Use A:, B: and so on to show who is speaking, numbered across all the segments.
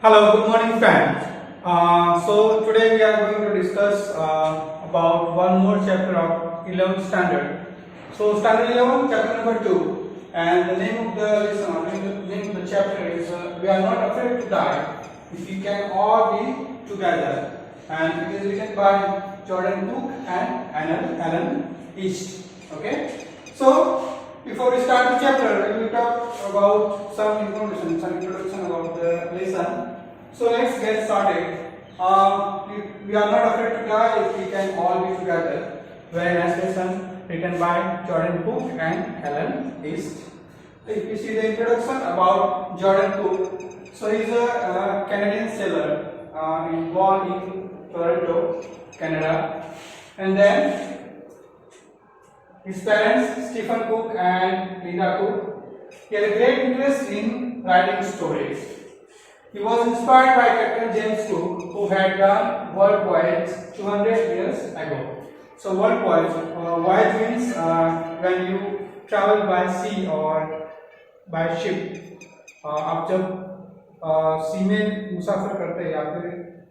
A: Hello, good morning, friends. So today we are going to discuss about one more chapter of 11th standard. So standard 11, chapter number 2, and the name of the lesson, name of the chapter is "We Are Not Afraid to Die If We Can All Be Together," and it is written by Jordan Cook and Alan East. Okay, so before we start the chapter, we will talk about some information, some introduction about the lesson. So let's get started. We are not afraid to die if we can all be together. Very nice lesson written by Jordan Cook and Alan East. If you see the introduction about Jordan Cook, so he's a Canadian sailor, born in Toronto, Canada, and then his parents, Stephen Cook and Linda Cook, he had a great interest in writing stories. He was inspired by Captain James Cook, who had done world voyage 200 years ago. So world voyage means when you travel by sea or by ship. आप जब सी में मुसाफिर करते हैं या फिर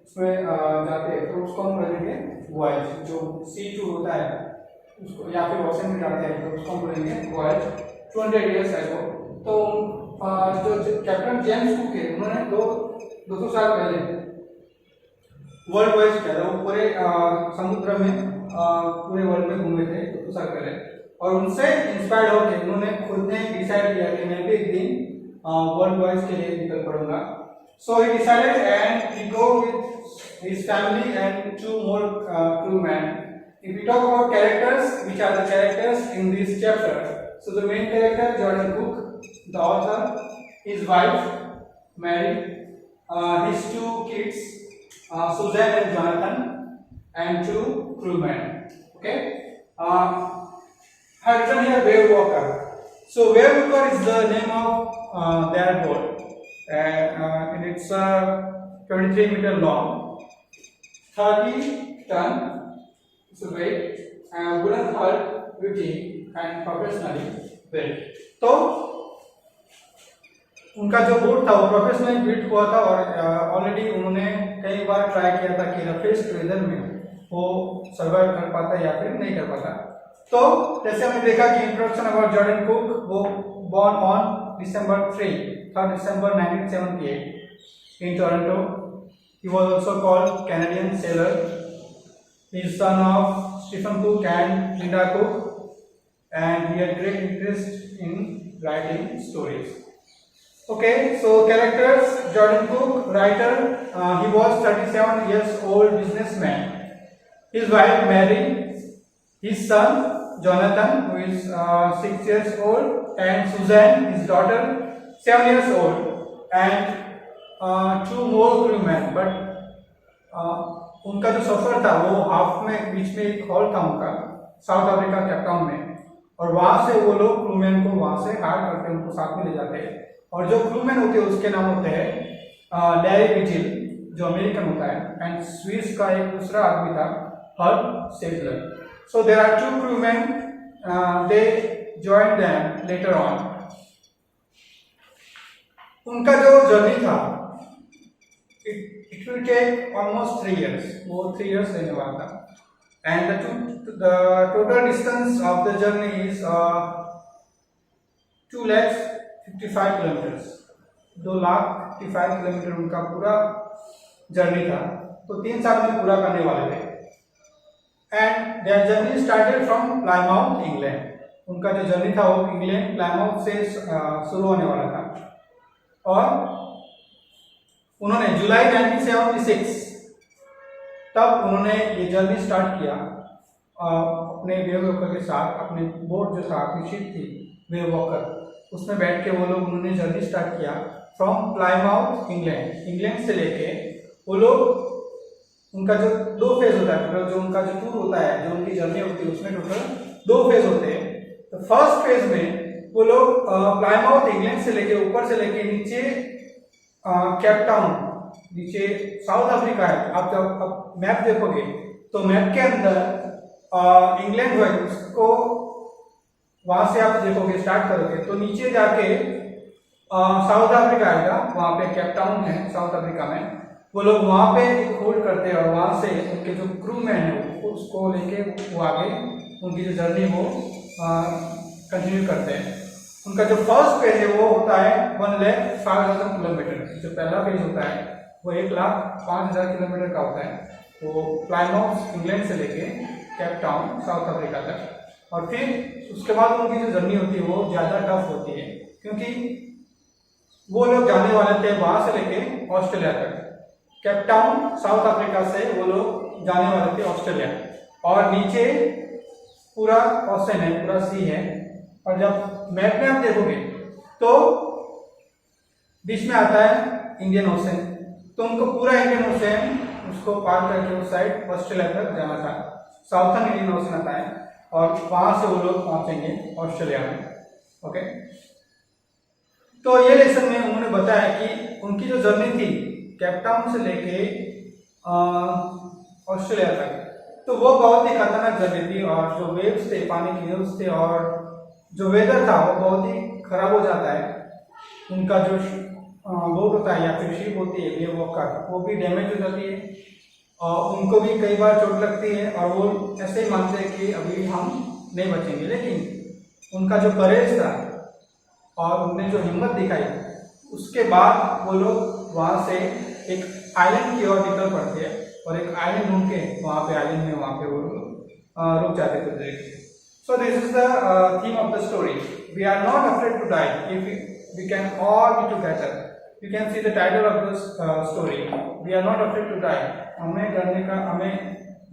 A: उसमें जाते हैं तो उसको हम बोलेंगे voyage. जो सी टूर होता है उसको या फिर ओशन में जाते हैं तो उसको हम बोलेंगे voyage 200 years ago. तो जो कैप्टन जेम्स कुक है उन्होंने 200 साल पहले वर्ल्ड वॉयज किया था. वो पूरे समुद्र में पूरे वर्ल्ड में घूमे थे 200 साल पहले, और उनसे इंस्पायर्ड होकर उन्होंने खुद ने डिसाइड किया कि मैं भी एक दिन वर्ल्ड वॉयज के लिए निकल पड़ूंगा. So he decided and he go with his family and 2 more crewmen. If we talk about characters, which are the characters in this chapter, so the main character Jordan Cook, the author, his wife Mary, his 2 kids Susan and Jonathan, and 2 crewmen. Okay, I have written here Wave Walker. So Wave Walker is the name of their boat, and it's 23-meter long, 30 ton. So weight and wooden hull, beauty and professionally built. तो उनका जो boat था वो professionally built हुआ था और already उन्होंने कई बार ट्राई किया था कि रफेस्ट वेदर में वो सर्वाइव कर पाता है या फिर नहीं कर पाता. तो जैसे हमने देखा कि इंट्रोडक्शन अबाउट जॉर्डन कुक, वो born on December 3rd December 1978 in Toronto. He was also called Canadian sailor. He is son of Stephen Cook and Linda Cook, and he had great interest in writing stories. Okay, so characters: Jordan Cook, writer. He was 37 years old businessman. His wife Mary, his son Jonathan, who is 6 years old, and Susan, his daughter, 7 years old, and 2 more crewmen. But उनका जो सफर था वो half में बीच में एक hall था उनका south Africa Cape Town में, और वहां से वो लोग क्रूमैन को वहां से हायर करके उनको साथ में ले जाते हैं. और जो क्रूमैन होते हैं उसके नाम होते हैं लैरी विजिल जो अमेरिकन होता है, एंड स्विस का एक दूसरा आदमी था हर्ब settler. So there are 2 crewmen, they join them later on. उनका जो जर्नी था it will take almost 3 years. वो 3 years लेने वाला था. And the total distance of the journey is 2,55,000 kilometers. 2,55,000 kilometre उनका पूरा जर्नी था. तो 3 साल में पूरा करने वाले थे. And their journey started from Plymouth, England. उनका जो जर्नी था वो इंग्लैंड प्लायमाउथ से शुरू होने वाला था, और उन्होंने जुलाई 1976 तब उन्होंने ये जर्नी स्टार्ट किया अपने वेव वॉकर के साथ. अपने बोट जो था, अपनी शिप थी वेव वॉकर, उसमें बैठ के वो लोग उन्होंने जर्नी स्टार्ट किया फ्रॉम प्लायमाउथ, इंग्लैंड से लेके वो लोग. उनका जो 2 फेज होता है, टोटल जो उनका जो टूर होता है, जो उनकी जर्नी होती है, उसमें टोटल 2 फेज होते हैं. तो फर्स्ट फेज में वो लोग प्लायमाउथ इंग्लैंड से लेके ऊपर से लेके नीचे कैपटाउन, नीचे साउथ अफ्रीका है. आप जब आप मैप देखोगे तो मैप के अंदर इंग्लैंड है, उसको वहां से आप देखोगे स्टार्ट करोगे तो नीचे जाके साउथ अफ्रीका आएगा, वहाँ पे केप टाउन है साउथ अफ्रीका में। वो लोग वहाँ पे होल्ड करते हैं और वहाँ से उनके जो क्रू मैन है उसको लेके वो आगे उनकी जो जर्नी वो कंटिन्यू करते हैं। उनका जो फर्स्ट फेज है वो होता है 1,05,000 किलोमीटर। जो पहला फेज होता है वो 1,05,000 किलोमीटर का होता है। वो प्लायमाउथ इंग्लैंड से लेके केप टाउन साउथ अफ्रीका तक। और फिर उसके बाद उनकी जो जर्नी होती है वो ज़्यादा टफ होती है, क्योंकि वो लोग जाने वाले थे वहाँ से लेके ऑस्ट्रेलिया तक। केप टाउन साउथ अफ्रीका से वो लोग जाने वाले थे ऑस्ट्रेलिया, और नीचे पूरा ओशन है, पूरा सी है। और जब मैप में आप देखोगे तो बीच में आता है इंडियन ओशन, तो उनको पूरा इंडियन ओशन उसको पार करके उस साइड ऑस्ट्रेलिया तक जाना था। साउथर्न इंडियन ओशन आता है और वहां से वो लोग पहुंचेंगे ऑस्ट्रेलिया में। ओके, तो ये लेसन में उन्होंने बताया कि उनकी जो जर्नी थी केप टाउन से लेके ऑस्ट्रेलिया तक, तो वो बहुत ही खतरनाक जर्नी थी। और जो वेव्स थे, पानी की वेव्स थे, और जो वेदर था वो बहुत ही खराब हो जाता है। उनका जो बोट होता है या फिर शिप होती है वेव वॉकर, वो भी डैमेज हो जाती है और उनको भी कई बार चोट लगती है। और वो ऐसे ही मानते हैं कि अभी हम नहीं बचेंगे, लेकिन उनका जो करेज था और उनने जो हिम्मत दिखाई, उसके बाद वो लोग वहाँ से एक आइलैंड की ओर निकल पड़ते हैं और एक आइलैंड ढूंढ के वहाँ पे आइलैंड में वहाँ पे वो लोग रुक जाते थे। So this is the theme of the story. We are not afraid to die if we can all be together. You can see the title of the story, we are not afraid to die. हमें डरने का, हमें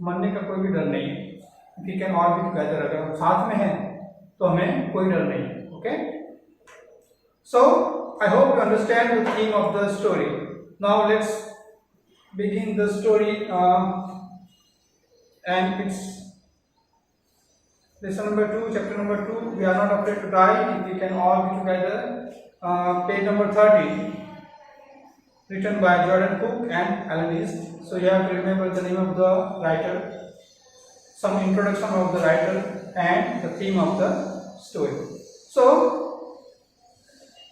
A: मरने का कोई भी डर नहीं है। We can all be together, अगर हम साथ में हैं तो हमें कोई डर नहीं है। Okay, so I hope you understand the theme of the story. Now let's begin the story, and it's lesson number 2, chapter number 2. We are not afraid to die if we can all be together. Page number 30, written by Jordan Cook and Alan East. So you have to remember the name of the writer, some introduction of the writer, and the theme of the story. So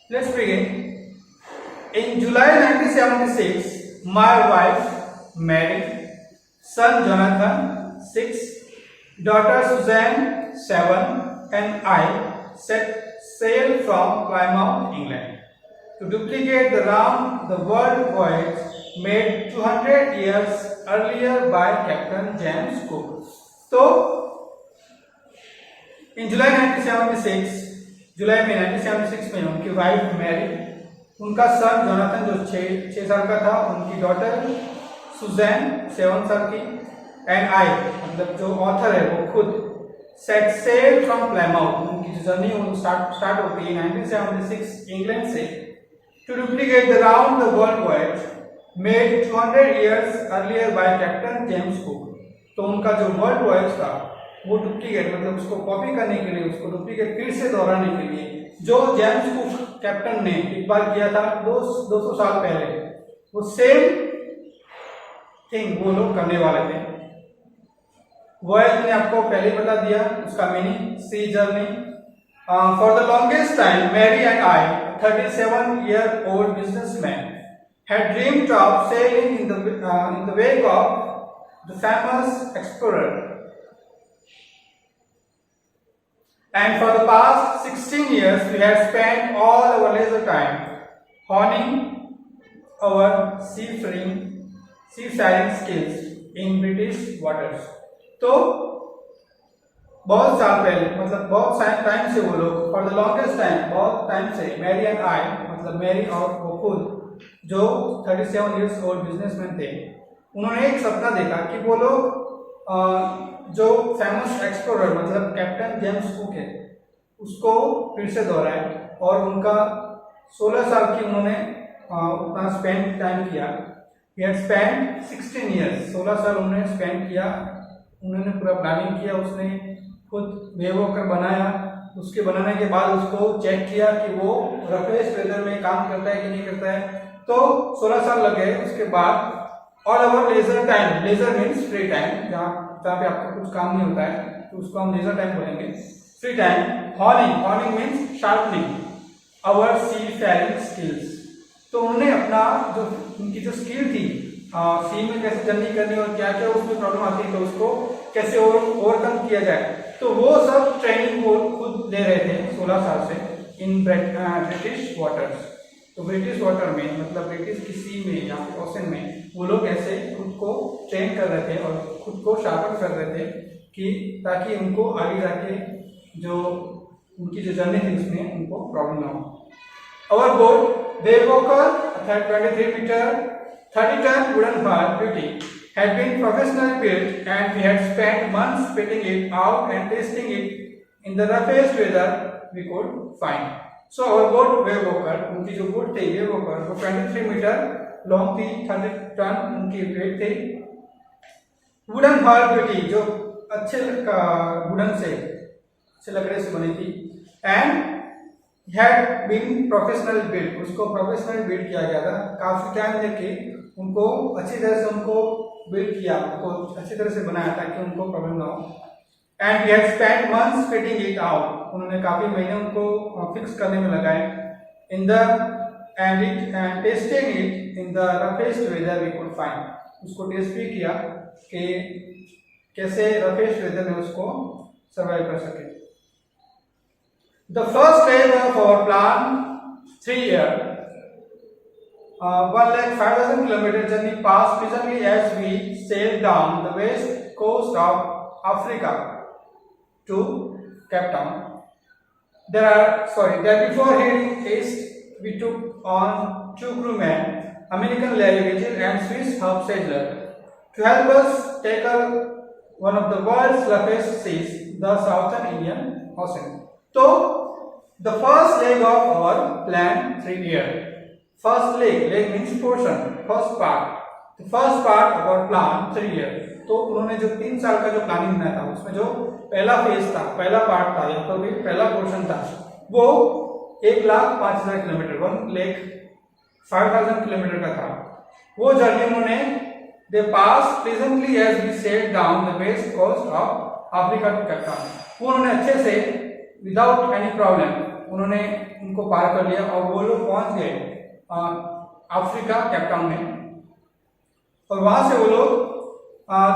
A: let's begin. In July 1976, my wife Mary, son Jonathan 6, daughter Suzanne 7, and I set sail from Plymouth, England, to duplicate the round the world voyage made 200 years earlier by Captain James Cook. So, in July 1976, जुलाई में 1976 में उनकी wife Mary, उनका सन Jonathan जो 6 साल का था, उनकी daughter Suzanne 7 साल की, एंड आई मतलब जो ऑथर है वो खुद, सेट सेल फ्रॉम प्लायमाउथ, उनकी जर्नी स्टार्ट होती है 1976 इंग्लैंड से, to duplicate the round the world voyage made 200 years earlier by captain James Cook. तो उनका जो वर्ल्ड वॉयज था वो डुप्लीकेट मतलब उसको कॉपी करने के लिए, उसको डुप्लीकेट फिर से दोहराने के लिए, जो जेम्स कुक कैप्टन ने एक बार किया था 200 साल पहले, वो सेम थिंग वो लोग करने वाले थे। वॉयज ने आपको पहले ही बता दिया उसका meaning, sea journey. For the longest time Mary and I, 37-year-old businessman, had dreamed of sailing in the wake of the famous explorer. And for the past 16 years, we have spent all our leisure time honing our seafaring skills in British waters. तो बहुत साल पहले मतलब बहुत time से वो लोग, for the longest time, बहुत टाइम से, मैरी एंड आई मतलब मैरी और वो खुद जो 37 years old बिजनेसमैन थे, उन्होंने एक सपना देखा कि वो लोग जो फेमस एक्सप्लोरर मतलब कैप्टन जेम्स कुक है उसको फिर से दोहराए। और उनका 16 साल की उन्होंने उतना स्पेंड टाइम किया। He had spent 16 years, 16 साल उन्होंने स्पेंड किया। उन्होंने पूरा प्लानिंग किया, उसने खुद वेव वॉकर बनाया, उसके बनाने के बाद उसको चेक किया कि वो रफेस्ट वेदर में काम करता है कि नहीं करता है। तो 16 साल लगे। उसके बाद all over leisure time, leisure means free time, जहाँ पे आपको कुछ काम नहीं होता है तो उसको हम लेजर टाइम बोलेंगे, free time. Horning, horning means sharpening, our seafaring skills। तो उन्होंने अपना जो उनकी जो स्किल थी सी में कैसे जर्नी करनी और क्या क्या उसमें प्रॉब्लम आती है तो उसको कैसे ओवरकम किया जाए, तो वो सब ट्रेनिंग वो खुद ले रहे थे 16 साल से इन ब्रिटिश वाटर्स। तो ब्रिटिश वाटर में मतलब ब्रिटिश की सी में या ओशन में वो लोग ऐसे खुद को ट्रेन कर रहे थे और खुद को शार्पन कर रहे थे कि ताकि उनको आगे जाके जो उनकी जो जर्नी थी उसमें उनको प्रॉब्लम ना हो। Our boat, Waywalker, a 23 meter, 30 ton wooden hull beauty, had been professionally built and we had spent months fitting it out and testing it in the roughest weather we could find. So our boat, Waywalker, उनकी जो boat थी Waywalker वो 23 metre long थी, 30 ton उनकी wait थी। Wooden hall beauty जो अच्छे wooden से अच्छे लकड़े से बनी थी and had been professional built, उसको प्रोफेशनल बिल्ड किया गया था। काफी टाइम लेके उनको अच्छी तरह से उनको बिल्ड किया, उनको अच्छी तरह से बनाया ताकि उनको प्रॉब्लम ना हो। And we had spent months fitting it out, उन्होंने काफी महीने उनको फिक्स करने में लगाए। In the end testing it in the roughest weather we could find, उसको टेस्ट भी किया कि कैसे रफेस्ट वेदर में उसको सर्वाइव कर सके। The first leg of our plan 3 year 1,05,000 km journey passed pleasantly as we sailed down the west coast of Africa to Cape Town. There before heading east we took on 2 crewmen, American Larry Vigil and Swiss Herb Sadler, to help us tackle one of the world's roughest seas, the Southern Indian Ocean. So the first leg of our plan 3 year, first leg means portion, first part, the first part of our plan 3 year। तो उन्होंने जो 3 साल का जो planning बनाया था उसमें जो पहला फेज था, पहला पार्ट था या तो भी पहला पोर्शन था वो 1,05,000 किलोमीटर 1,05,000 किलोमीटर का था। वो जर्नी उन्होंने they passed pleasantly as we sailed down the west coast of Africa to Cape Town। वो उन्होंने अच्छे से विदाउट एनी प्रॉब्लम उन्होंने उनको पार कर लिया और वो लोग पहुंच गए अफ्रीका केप टाउन में। और वहां से वो लोग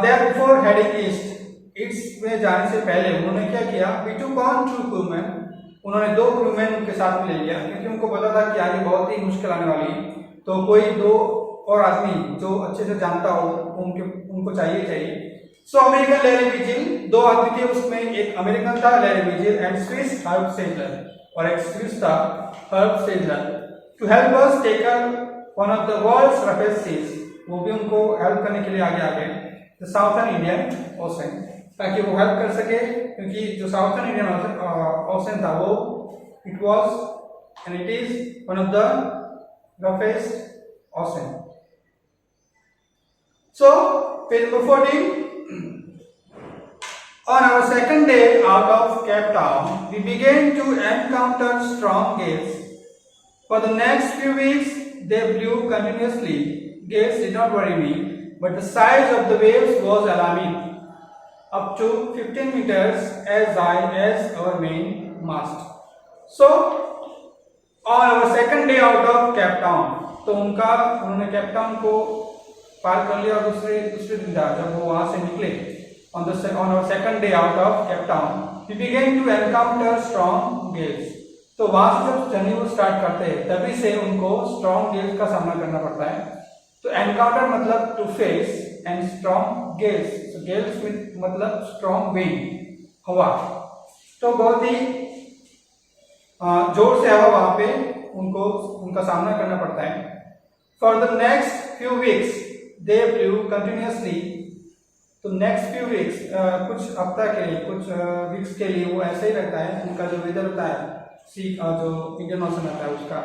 A: देयर बिफोर हेडिंग ईस्ट में जाने से पहले उन्होंने क्या किया, वी टूक ऑन 2 crewmen, उन्होंने 2 crewmen उनके साथ में ले लिया क्योंकि उनको पता था कि आगे बहुत ही मुश्किल आने वाली है, तो कोई 2 और आदमी जो अच्छे से जानता हो उनको चाहिए। सो अमेरिकन लैरी विजिल, 2 आदमी थे उसमें, एक अमेरिकन था Larry Vigil and Swiss Herb Seigler, और एक स्विस था Herb Seigler, to help us tackle one of the world's roughest seas, वो भी उनको हेल्प करने के लिए आगे आ गए, द साउथर्न इंडियन ओशन, ताकि वो हेल्प कर सके क्योंकि जो साउथर्न इंडियन ओशन था वो it was and it is one of the roughest ocean. So page number 14। On our second day out of Cape Town, we began to encounter strong gales. For the next few weeks, they blew continuously. Gales did not worry me, but the size of the waves was alarming, up to 15 meters as high as our main mast. So, on our second day out of Cape Town, तो उन्होंने Cape Town को पार कर लिया और दूसरे दिन था जब वो वहां से निकले। On our second day out of Cape Town, we began to encounter strong gales. तो वहां से जब जर्नी वो स्टार्ट करते हैं तभी से उनको स्ट्रॉन्ग गेल्स का सामना करना पड़ता है। तो एनकाउंटर मतलब to face and strong gales, तो गेल्स मतलब स्ट्रॉन्ग विंड, हवा, तो बहुत ही जोर से हवा वहां पे उनका सामना करना पड़ता है। For the next few weeks they blue continuously, तो नेक्स्ट फ्यू वीक्स कुछ हफ्ता के लिए कुछ वीक्स के लिए वो ऐसे ही रहता है, उनका जो वेदर होता है सी जो इंडियन मौसम होता है उसका,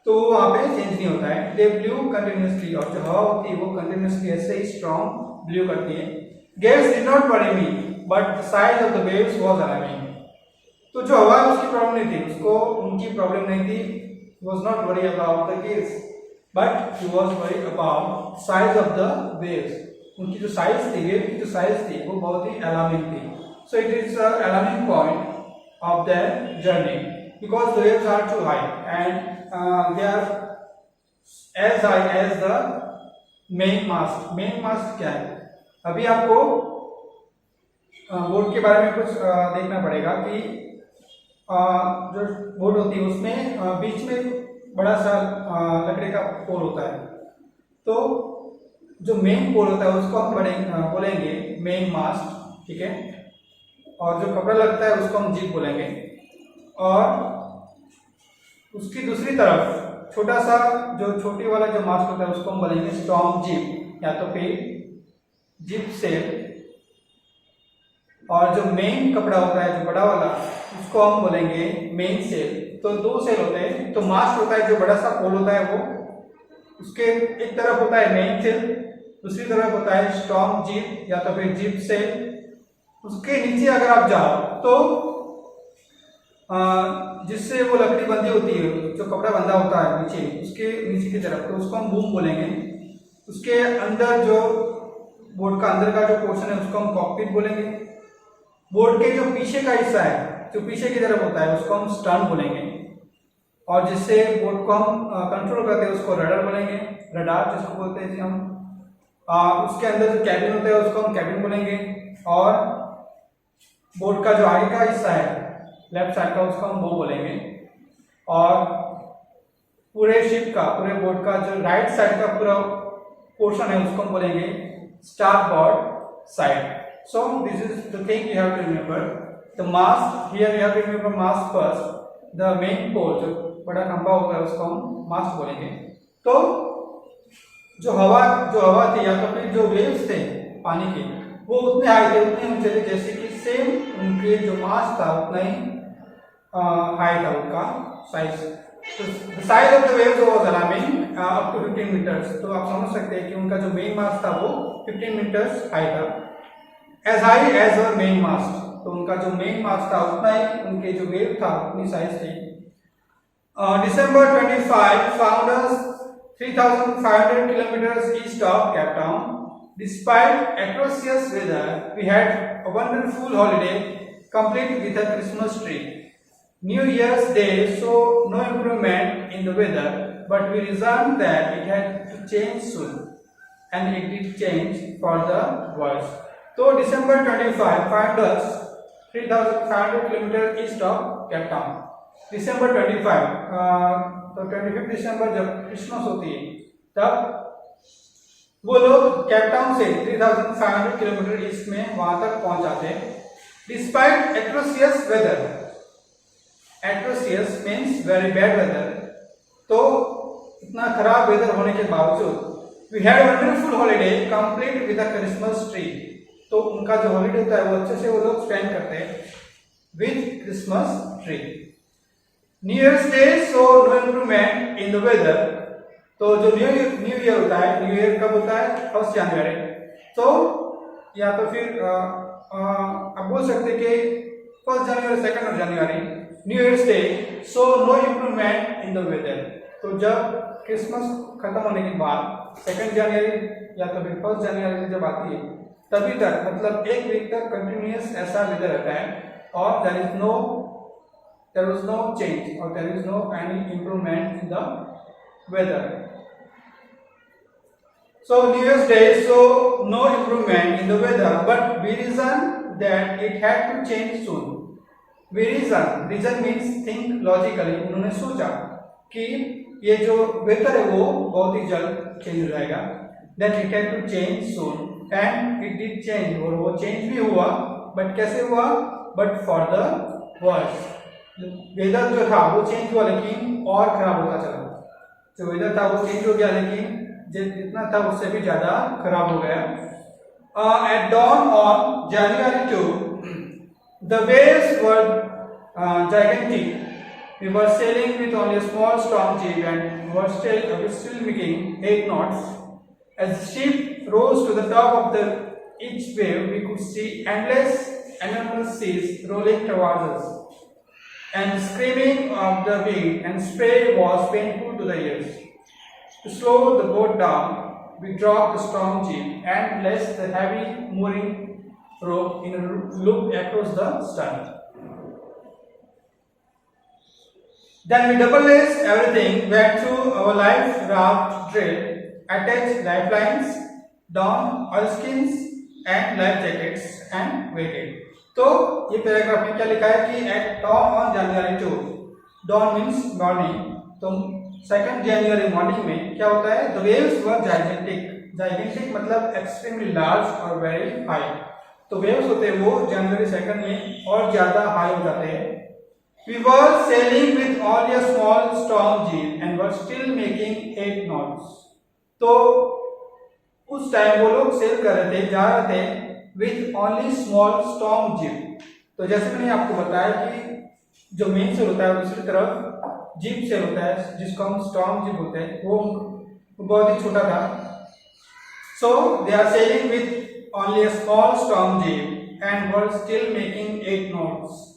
A: तो वो वहाँ पे चेंज नहीं होता है। दे ब्लू कंटिन्यूसली, और जो हवा होती है वो कंटिन्यूसली ऐसे ही स्ट्रॉन्ग ब्लू करती है। Gales did not worry me but the size of the waves was alarming, तो जो हवा है उसकी प्रॉब्लम नहीं थी, उसको उनकी प्रॉब्लम नहीं थी, was not worry about the Gales but he was worry about size of the waves, उनकी जो साइज थी, वेव की जो साइज थी वो बहुत ही अलार्मिंग थी। So it is a alarming point of their journey. because the waves are too high and they are as high as the main mast. Main mast क्या है? अभी आपको बोट के बारे में कुछ देखना पड़ेगा कि जो बोट होती है उसमें बीच में बड़ा सा लकड़ी का पोल होता है, तो जो मेन पोल होता है उसको हम बोलेंगे मेन मास्ट, ठीक है। और जो कपड़ा लगता है उसको हम जीप बोलेंगे, और उसकी दूसरी तरफ छोटा सा जो छोटी वाला जो मास्ट होता है उसको हम बोलेंगे स्टॉर्म जीप या तो फिर जीप सेल। और जो मेन कपड़ा होता है जो बड़ा वाला उसको हम बोलेंगे मेन सेल। तो दो सेल होते हैं, तो मास्ट होता है जो बड़ा सा पोल होता है वो, उसके एक तरफ होता है मेन सेल, दूसरी तरफ होता है स्टॉर्म जीप या तो फिर जीप सेल। उसके नीचे अगर आप जाओ तो जिससे वो लकड़ी बंधी होती है, जो कपड़ा बंधा होता है नीचे, उसके नीचे की तरफ, तो उसको हम बूम बोलेंगे। उसके अंदर जो बोट का अंदर का जो पोर्शन है उसको हम कॉकपिट बोलेंगे। बोट के जो पीछे का हिस्सा है जो पीछे की तरफ होता है उसको हम स्टर्न बोलेंगे, और जिससे बोट को हम कंट्रोल करते हैं उसको रडार बोलेंगे, रडार जिसको बोलते हैं जी हम। उसके अंदर जो कैबिन होता है उसको हम कैबिन बोलेंगे, और बोट का जो आगे का हिस्सा है लेफ्ट साइड का उसको हम वो बोलेंगे, और पूरे शिप का, पूरे बोट का जो राइट साइड का पूरा पोर्शन है उसको हम बोलेंगे starboard side. So this is the thing you have to remember. The mast, here you have to remember mast first. The main pole जो बड़ा खंभा होगा उसको हम मास्ट बोलेंगे। तो जो हवा थी या तो फिर जो वेव्स थे पानी के, वो उतने हाई थे, उतने ऊंचे थे, जैसे कि सेम उनके जो मास्ट था उतना ही हाई था उनका साइज। तो the size of the waves was alarming up to 15 meters। तो आप समझ सकते हैं कि उनका जो मेन मास्ट था वो 15 मीटर्स हाई था। As high as our main mast, तो उनका जो मेन मास्ट था उतना ही उनके जो वेव था उतनी साइज थी। December 25 found us 3,500 kilometers east of Cape Town. Despite atrocious weather, we had a wonderful holiday, complete with a Christmas tree. New Year's Day saw no improvement in the weather, but we reasoned that it had to change soon, and it did change for the worse. तो December 25 found us 3,500 kilometre east of Cape Town. December 25 तो 25 दिसंबर जब Christmas होती है तब वो लोग Cape Town से 3,500 kilometre east में वहां तक पहुंच जाते हैं। Despite atrocious weather, atrocious means very bad weather, तो इतना खराब वेदर होने के बावजूद we had wonderful holiday complete with a Christmas tree. तो उनका जो हॉलिडे होता है वो अच्छे से वो लोग स्पेंड करते हैं with Christmas tree. New years day so no improvement in the weather. तो जो न्यू ईयर होता है, न्यू ईयर कब होता है? 1 जनवरी। तो या तो फिर आप बोल सकते हैं कि 1 जनवरी, 2 जनवरी, New years day so no improvement in the weather. तो जब क्रिसमस खत्म होने के बाद 2 जनवरी या तो फिर 1 जनवरी जब आती है तभी तक, मतलब एक वीक तक कंटिन्यूअस ऐसा वेदर रहता है, और देयर इज नो चेंज और there is no any improvement in the weather. So new years day so no improvement in the weather, but we reason that it had to change soon. We reason means think logically. उन्होंने सोचा कि ये जो weather है वो बहुत ही जल्द change हो जाएगा, that it had to change soon, and it did change, और वो चेंज भी हुआ, बट कैसे हुआ? But for the worse. Weather जो था वो चेंज हुआ लेकिन और खराब होता चला। जो वेदर था वो चेंज हो गया लेकिन जितना था उससे भी ज्यादा खराब हो गया। At dawn on January 2, the waves were gigantic. We were sailing with only a small storm jeep and were still making 8 knots. As the ship rose to the top of each wave, we could see enormous seas rolling towards us, and the screaming of the wind and spray was painful to the ears. To slow the boat down, we dropped the storm jeep and laced the heavy mooring rope in a loop across the stern. Then we double lace everything, went through our life raft drill, attached lifelines, don oilskins and life jackets and waited. तो ये paragraph में क्या लिखा है कि at dawn on January 2, dawn means morning, तो 2 January morning में क्या होता है, the waves were gigantic, gigantic मतलब extremely large और very high, तो waves होते हैं वो January 2 में और ज्यादा हाई हो जाते हैं. We were sailing with only a small storm jib and were still making 8 knots. तो उस टाइम वो लोग सेल कर रहे थे, जा रहे थे with only small storm jib. तो जैसे मैंने आपको बताया कि जो मेन सेल होता है दूसरी तरफ जिप सेल होता है जिसको हम स्टॉर्म जिप होते हैं, वो बहुत ही छोटा था. So they are sailing with only a small storm jib and were still making 8 knots.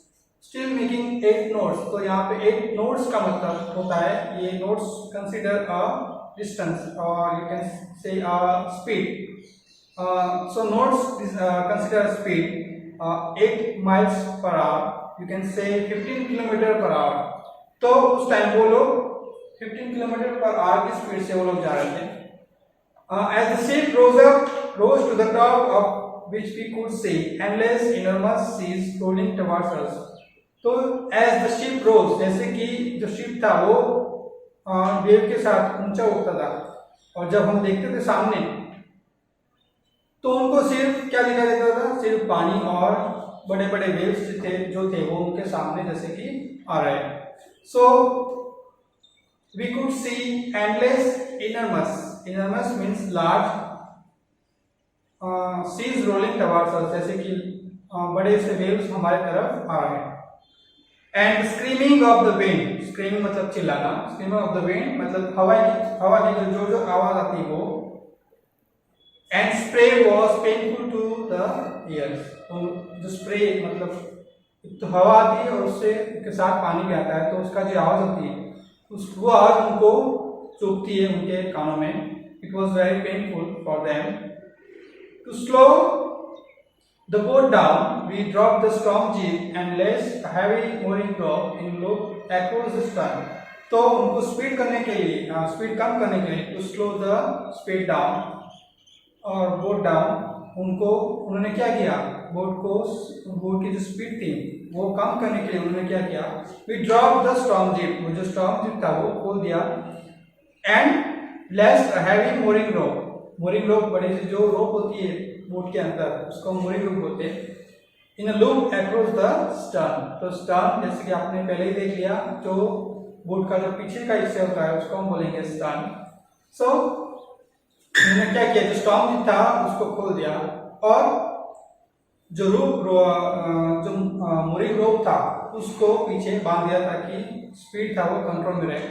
A: Still making 8 knots. तो यहाँ पे 8 knots का मतलब होता है, ये knots consider a distance or you can say a speed. So knots is consider a speed 8 miles per hour. You can say 15 kilometre per hour. तो उस टाइम वो लोग 15 किलोमीटर पर आवर की स्पीड से वो लोग जा रहे थे. As the ship rose to the top of which we could see endless enormous seas rolling towards us. तो एज द शिप रोज, जैसे कि जो शिप था वो वेव के साथ ऊंचा उठता था और जब हम देखते थे सामने तो उनको सिर्फ क्या दिखाई देता था, सिर्फ पानी और बड़े बड़े वेव्स जो थे वो उनके सामने जैसे कि आ रहे हैं. So we could see endless enormous means large seas rolling towards us, जैसे कि बड़े से वेव्स हमारे तरफ आ रहे हैं. And screaming of the wind, screaming मतलब चिल्लाना, स्क्रीमिंग ऑफ द विंड मतलब हवा की जो आवाज आती है वो. And spray was painful to the ears, जो स्प्रे मतलब तो हवा आती है और उससे के साथ पानी भी आता है, तो उसका जो आवाज होती है वो आवाज उनको चुभती है उनके कानों में. It was very painful for them. To slow the boat down, we dropped the storm jib and laced a heavy mooring rope in loop across the stern. तो उनको स्पीड करने के लिए, स्पीड कम करने के लिए, to slow the speed down और boat down, उन्होंने क्या किया, बोट की जो स्पीड थी वो कम करने के लिए उन्होंने क्या किया, we drop the storm jib, वो जो स्टॉर्म जिप था वो खोल दिया. And laced a heavy mooring rope, mooring rope बड़ी सी जो रोप होती है बोट के अंदर उसको mooring rope बोलते हैं. In a loop across the stern, तो स्टर्न जैसे कि आपने पहले ही देख लिया, जो बोट का जो पीछे का हिस्सा होता है उसको हम बोलेंगे स्टर्न. सो उन्होंने क्या किया, जो स्टॉर्म था उसको खोल दिया और जो mooring rope था उसको पीछे बांध दिया ताकि स्पीड था वो कंट्रोल में रहे.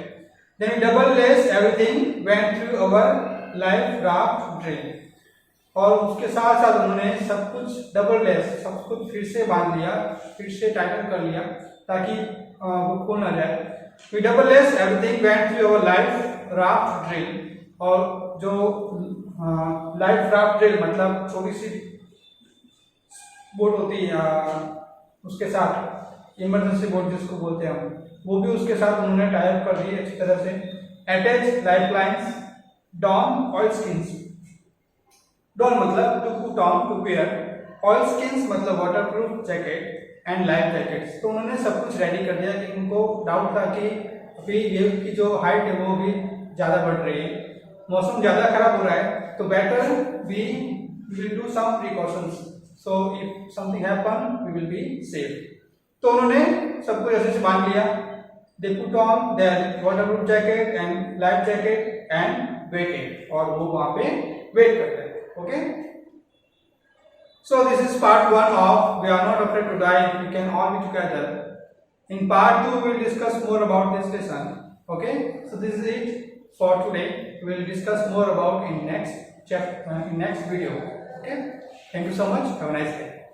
A: Then we double lace everything went through our life raft drill, और उसके साथ साथ उन्होंने सब कुछ डबल लेस, सब कुछ फिर से बांध लिया, फिर से टाइटन कर लिया ताकि वो खुल ना जाए. We double lace everything went through our life raft drill, और जो लाइफ राफ्ट ड्रिल मतलब छोटी सी बोट होती है उसके साथ इमरजेंसी बोट जिसको बोलते हैं हम, वो भी उसके साथ उन्होंने टाई अप कर दी अच्छी तरह से. Attach life lines, don oilskins, don मतलब to put on, to wear, oilskins मतलब waterproof jacket and life jackets. तो उन्होंने सब कुछ रेडी कर दिया कि उनको डाउट था कि अभी वेव की जो हाइट है वो भी ज़्यादा बढ़ रही है, मौसम ज़्यादा खराब हो रहा है, तो better we will do some precautions, so if something happen we will be safe. तो उन्होंने सब कुछ ऐसे से बांध लिया. They put on their waterproof jacket and life jacket and waited, और वो वहाँ पे वेट करते हैं. Okay, so this is part 1 of We Are Not Afraid to Die, We Can All Be Together. In part 2 we will discuss more about this lesson. Okay, so this is it for today. We will discuss more about in next chapter, in next video. Okay, thank you so much, have a nice day.